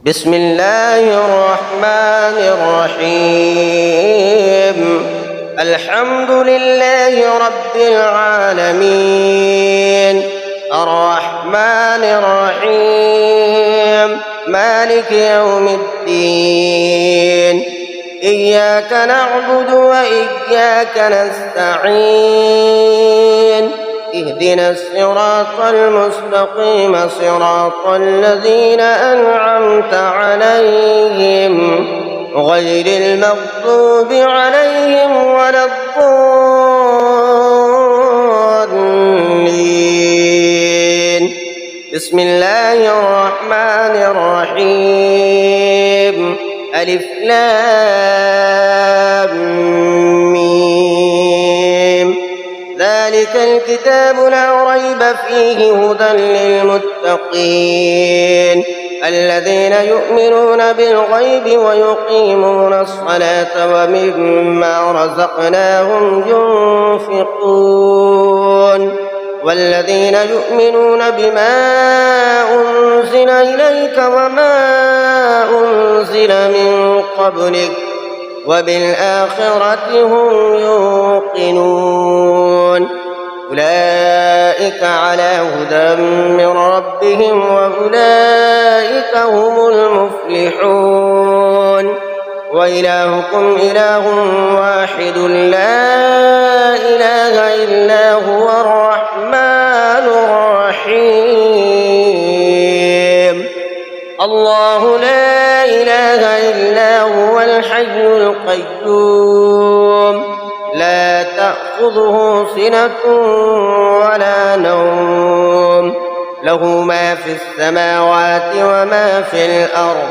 بسم الله الرحمن الرحيم. الحمد لله رب العالمين، الرحمن الرحيم، مالك يوم الدين. إياك نعبد وإياك نستعين. اهدنا الصراط المستقيم، صراط الذين أنعمت عليهم غير المغضوب عليهم ولا الضالين. بسم الله الرحمن الرحيم. ألف لام ميم. ذلك الكتاب لا ريب فيه هدى للمتقين الذين يؤمنون بالغيب ويقيمون الصلاة ومما رزقناهم ينفقون والذين يؤمنون بما أنزل إليك وما أنزل من قبلك وبالآخرة هم يوقنون. أولئك على هدى من ربهم وأولئك هم المفلحون. وإلهكم إله واحد لا إله إلا هو الرحمن الرحيم. الله لا إله إلا هو الحي القيوم، لا تأخذه سنة ولا نوم، له ما في السماوات وما في الأرض.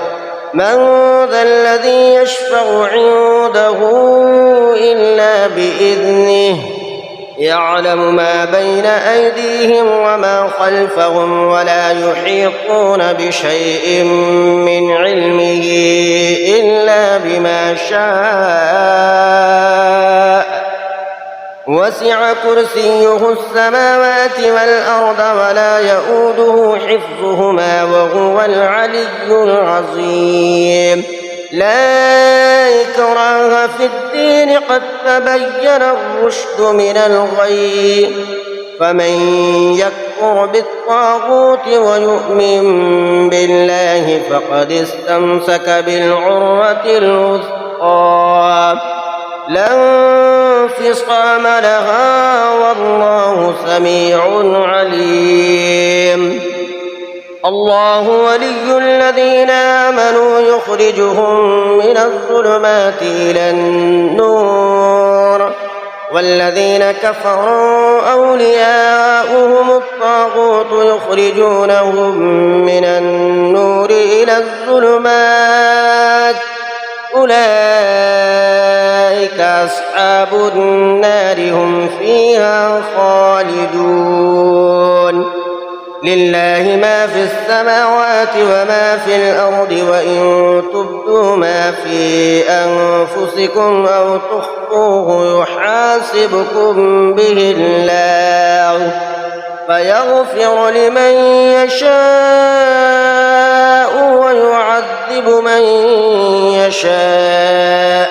من ذا الذي يشفع عنده إلا بإذنه، يعلم ما بين أيديهم وما خلفهم ولا يحيطون بشيء من علمه إلا بما شاء. وسع كرسيه السماوات والأرض ولا يئوده حفظهما وهو العلي العظيم. لا إكراه في الدين، قد تبين الرشد من الغي. فمن يكفر بالطاغوت ويؤمن بالله فقد استمسك بالعروة الوثقى لا انفصام لها، والله سميع عليم. الله ولي الذين آمنوا يخرجهم من الظلمات إلى النور، والذين كفروا أولياؤهم الطاغوت يخرجونهم من النور إلى الظلمات. أولئك أصحاب النار هم فيها خالدون. لله ما في السماوات وما في الأرض، وإن تبدوا ما في أنفسكم أو تخفوه يحاسبكم به الله فيغفر لمن يشاء ويعذب من يشاء،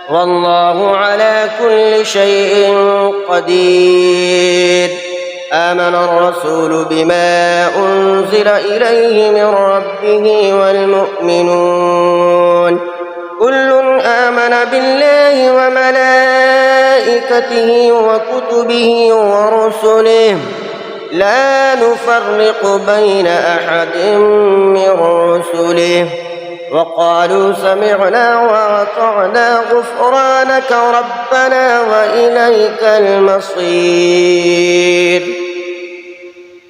والله على كل شيء قدير. آمن الرسول بما أنزل إليه من ربه والمؤمنون كل آمن بالله وملائكته وكتبه ورسله لا نفرق بين أحد من رسله، وقالوا سمعنا وأطعنا غفرانك ربنا وإليك المصير.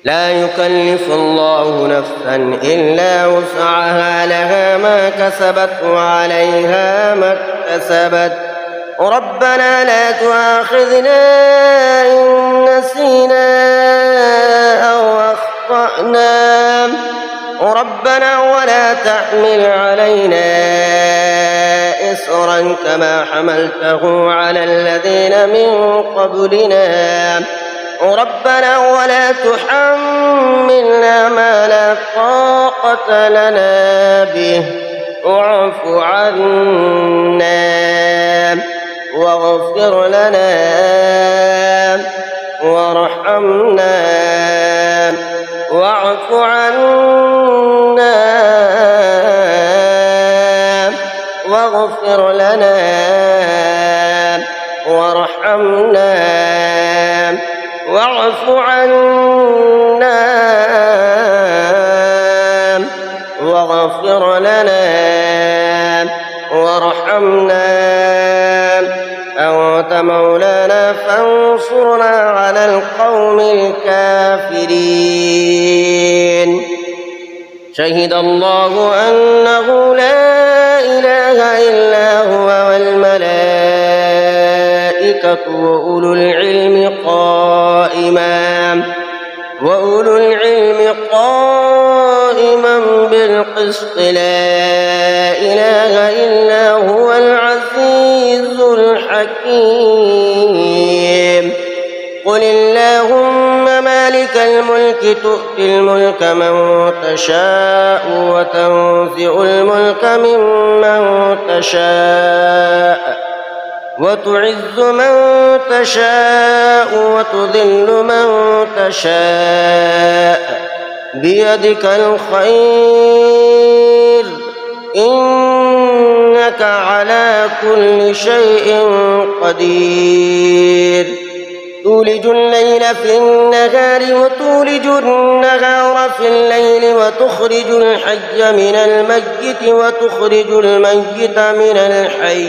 لا يكلف الله نفسا إلا وسعها، لها ما كسبت وعليها ما اكتسبت. ربنا لا تؤاخذنا إن نسينا أو أخطأنا، ربنا ولا تحمل علينا إصرا كما حملته على الذين من قبلنا. ربنا ولا تحملنا ما لا طاقة لنا به واعف عنا واغفر لنا وارحمنا واعف عنا واغفر لنا وارحمنا واعف عنا واغفر لنا وارحمنا أنت مولانا فانصرنا على القوم الكافرين. شهد الله أنه لا إله إلا هو والملائكة وأولو العلم قائما بالقسط لا إله إلا هو العزيز الحكيم. قل اللهم مالك الملك تؤتي الملك من تشاء وتنزع الملك ممن تشاء وتعز من تشاء وتذل من تشاء بيدك الخير إنك على كل شيء قدير. تولج الليل في النهار وتولج النهار في الليل وتخرج الحي من الميت وتخرج الميت من الحي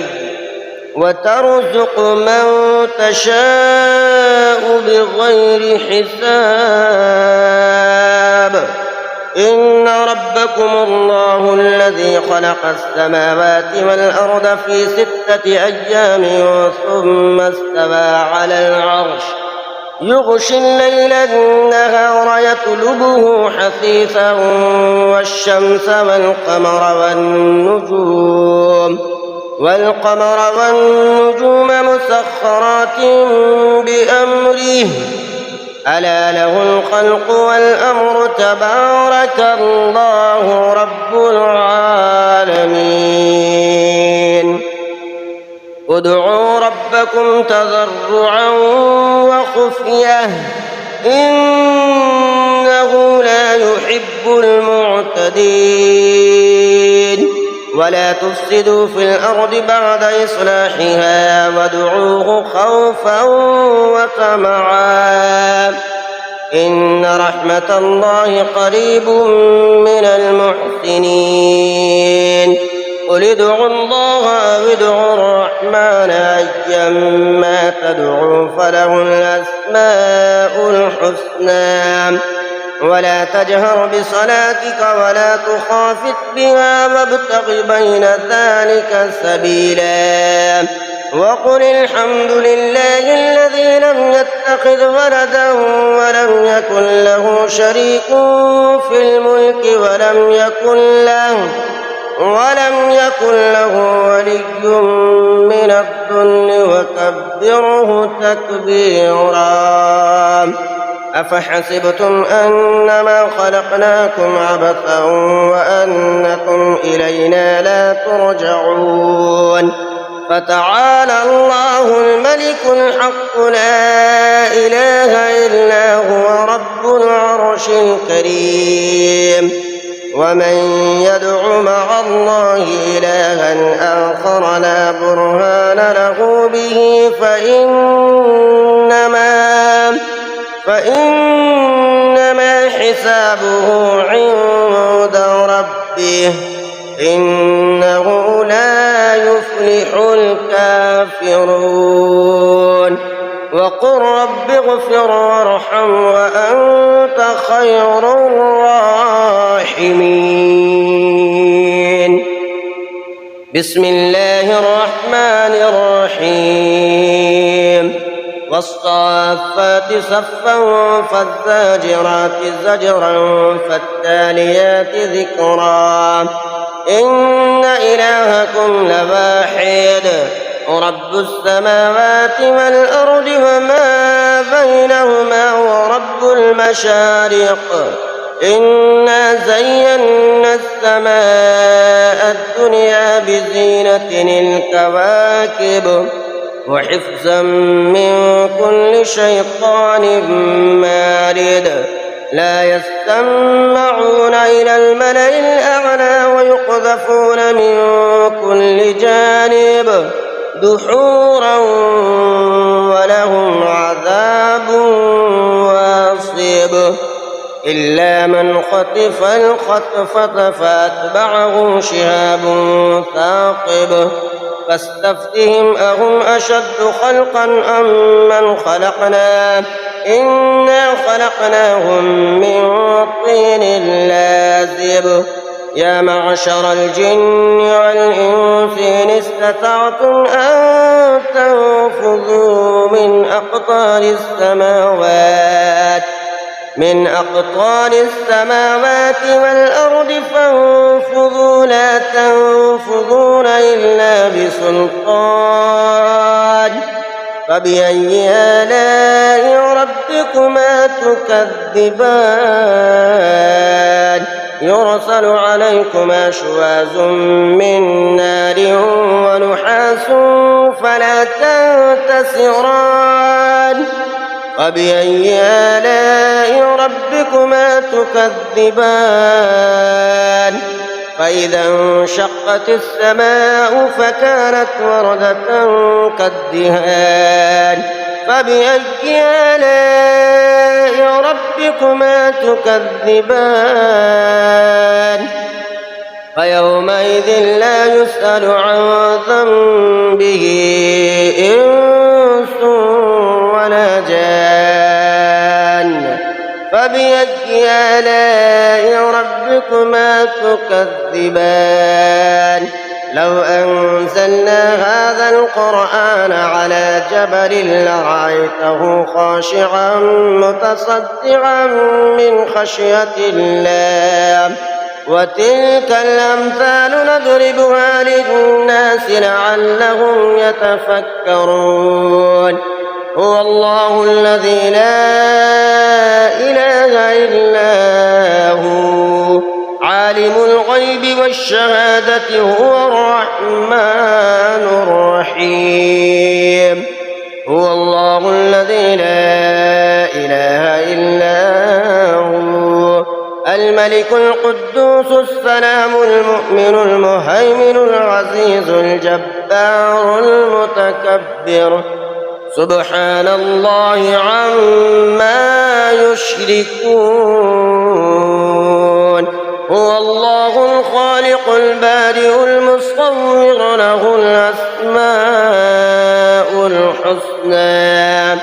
وترزق من تشاء بغير حساب. إن ربكم الله الذي خلق السماوات والأرض في 6 أيام ثم استوى على العرش يغشي الليل النهار يطلبه حثيثا والشمس والقمر والنجوم مسخرات بأمره ألا له الخلق والأمر تبارك الله رب العالمين. ادعوا ربكم تضرعا وخفية إنه لا يحب المعتدين. ولا تفسدوا في الأرض بعد إصلاحها وادعوه خوفا وطمعا إن رحمة الله قريب من المحسنين. قل ادعوا الله أو ادعوا الرحمن أيما تدعوا فله الأسماء الحسنى ولا تجهر بصلاتك ولا تخافت بها وابتغ بين ذلك سبيلا. وقل الحمد لله الذي لم يتخذ ولدا ولم يكن له شريك في الملك ولم يكن له ولي من الذل وكبره تكبيرا. أفحسبتم أنما خلقناكم عبثا وأنكم إلينا لا ترجعون. فتعالى الله الملك الحق لا إله إلا هو رب العرش الكريم. ومن يدع مع الله إلها آخر لا برهان له به فإنما حسابه عند ربه إنه لا يفلح الكافرون. وقل رب اغفر وارحم وأنت خير الراحمين. بسم الله الرحمن الرحيم. والصافات صفا فالزاجرات زجرا فالتاليات ذكرا إن إلهكم لواحد رب السماوات والأرض وما بينهما ورب المشارق إنا زينا السماء الدنيا بزينة الكواكب وحفظا من كل شيطان مارد لا يستمعون إلى الملأ الأعلى ويقذفون من كل جانب دحورا ولهم عذاب واصب إلا من خطف الخطفة فأتبعه شهاب ثاقب فاستفتهم أهم أشد خلقا أم من خلقنا إنا خلقناهم من طين لازب يا معشر الجن والإنس إن استطعتم أن تنفذوا من أقطار السماوات والأرض فانفذوا لا تنفذون إلا بسلطان فبأي آلاء ربكما تكذبان يرسل عليكما شواظ من نار ونحاس فلا تنتصران فبأي آلاء ربكما تكذبان فإذا انشقت السماء فكانت وردة كالدهان فبأي آلاء ربكما تكذبان فيومئذ لا يسأل عن ذنبه إنس ولا جان فبأي آلاء ربكما تكذبان لو أنزلنا هذا القرآن على جبل لرأيته خاشعا متصدعا من خشية الله وتلك الأمثال نضربها للناس لعلهم يتفكرون هو الله الذي لا إله إلا هو عالم الغيب والشهادة هو الرحمن الرحيم هو الله الذي لا إله إلا هو الملك القدوس السلام المؤمن المهيمن العزيز الجبار المتكبر سبحان الله عما يشركون هو الله الخالق البارئ المصور له الأسماء الحسنى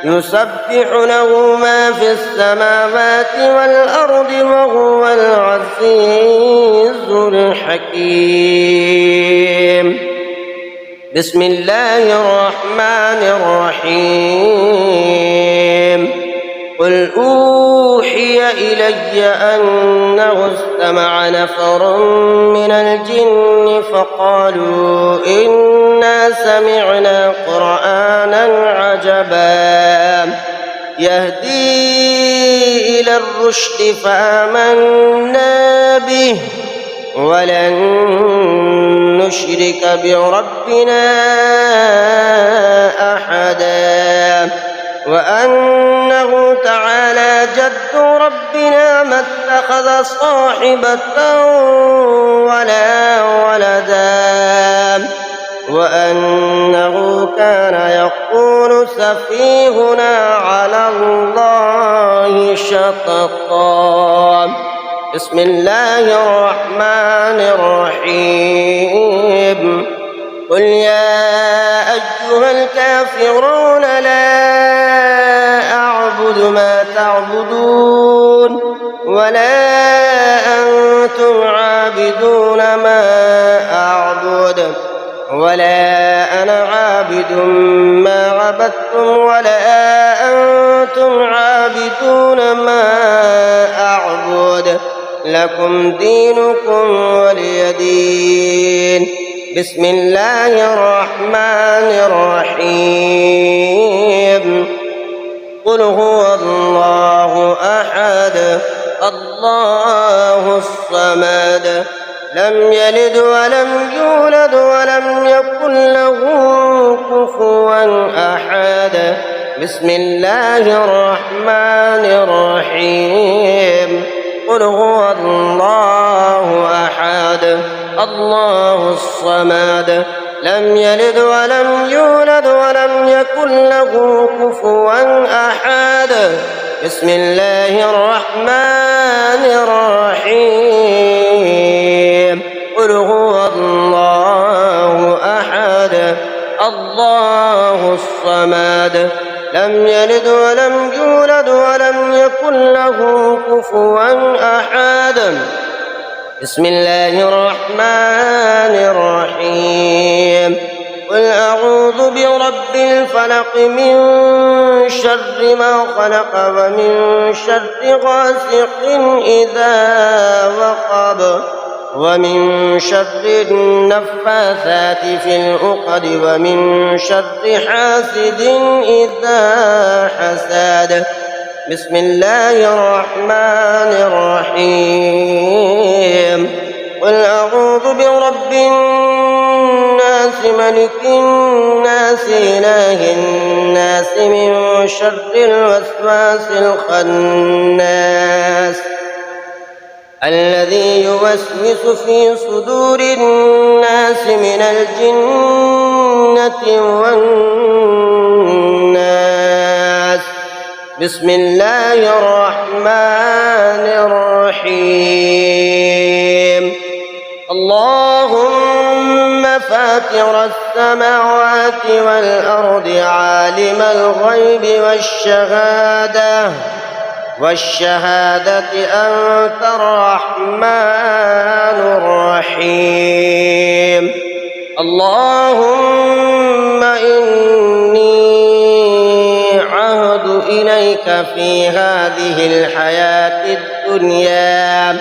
يسبح له ما في السماوات والأرض وهو العزيز الحكيم بسم الله الرحمن الرحيم قل أوحي إلي أنه استمع نفر من الجن فقالوا إنا سمعنا قرآنا عجبا يهدي إلى الرشد فآمنا به ولن نشرك بربنا أحدا وأنه تعالى جد ربنا ما اتخذ صاحبة ولا ولدا وأنه كان يقول سفيهنا على الله شططا بسم الله الرحمن الرحيم قل يا أيها الكافرون لا أعبد ما تعبدون ولا أنتم عابدون ما أعبد ولا أنا عابد ما عبدتم ولا أنتم عابدون ما أعبد لكم دينكم ولي دين بسم الله الرحمن الرحيم قل هو الله أحد الله الصمد لم يلد ولم يولد ولم يكن له كفوا أحد بسم الله الرحمن الرحيم قل هو الله أحد الله الصمد لم يلد ولم يولد ولم يكن له كفوا أحد بسم الله الرحمن الرحيم قل هو الله أحد الله الصمد لم يلد ولم يولد ولم يكن له كفوا أحد بسم الله الرحمن الرحيم قل أعوذ برب الفلق من شر ما خلق ومن شر غاسق إذا وقب ومن شر النفاثات في العقد ومن شر حاسد إذا حسد بسم الله الرحمن الرحيم قل أعوذ برب الناس ملك الناس إله الناس من شر الوسواس الخناس الذي يوسوس في صدور الناس من الجنة والناس بسم الله الرحمن الرحيم اللهم فاطر السماوات والأرض عالم الغيب والشهادة أنت الرحمن الرحيم اللهم إني عهد إليك في هذه الحياة الدنيا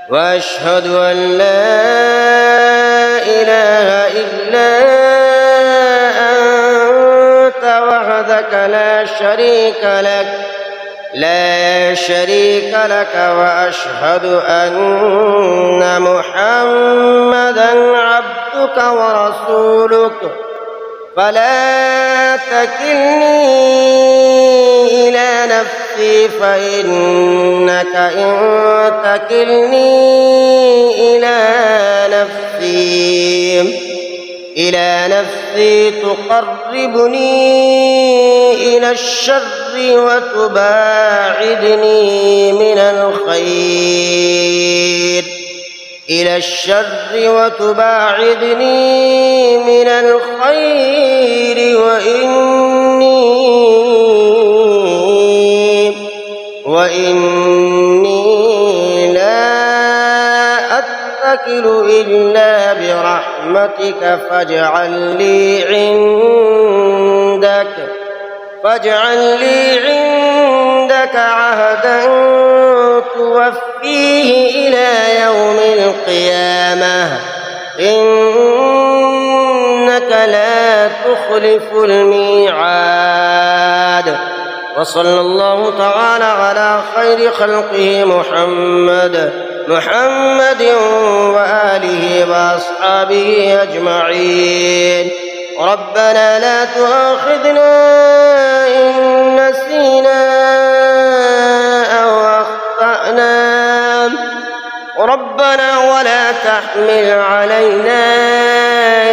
وأشهد أن لا إله إلا أنت وحدك لا شريك لك وأشهد أن محمدًا عبدك ورسولك فلا تكلني إلى نفسي فإنك إن تكلني إلى نفسي تقربني إلى الشر وتباعدني من الخير وإني لا أتكل إلا برحمتك فاجعل لي عندك عهدا توفيه إلى يوم القيامة إنك لا تخلف الميعاد وصلى الله تعالى على خير خلقه محمد وآله وأصحابه أجمعين ربنا لا تؤاخذنا إن نسينا أو أخطأنا ربنا ولا تحمل علينا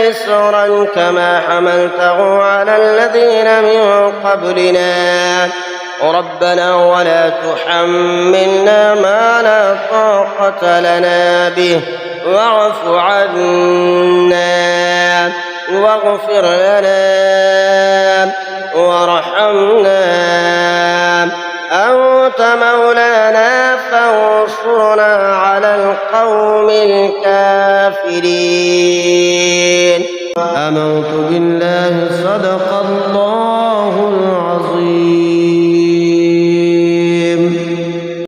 إصرا كما حملته على الذين من قبلنا ربنا ولا تحملنا ما لا طاقة لنا به واعف عنا واغفر لنا وارحمنا أنت مولانا فانصرنا على القوم الكافرين. آمنت بالله صدق الله العظيم.